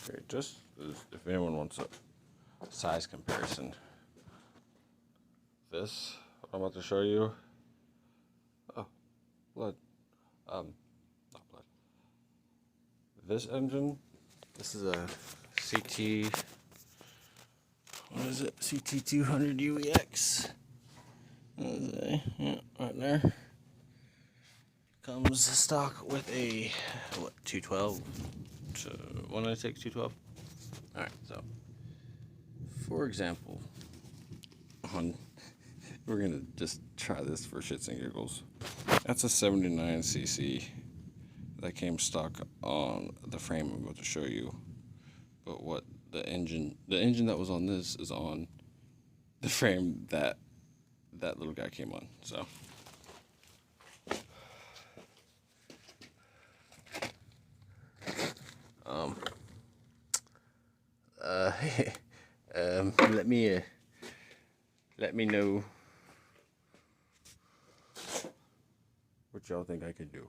Okay, just if anyone wants a size comparison, this what I'm about to show you. Oh, blood. Not blood. This engine. This is a CT. What is it? CT200 UEX. Yeah, right there. Comes stock with a, what, 212? So, when I take 212? Alright, so, for example, we're gonna just try this for shits and giggles. That's a 79cc that came stock on the frame I'm about to show you. But what the engine that was on this is on the frame that little guy came on, so. Let me know what y'all think I could do.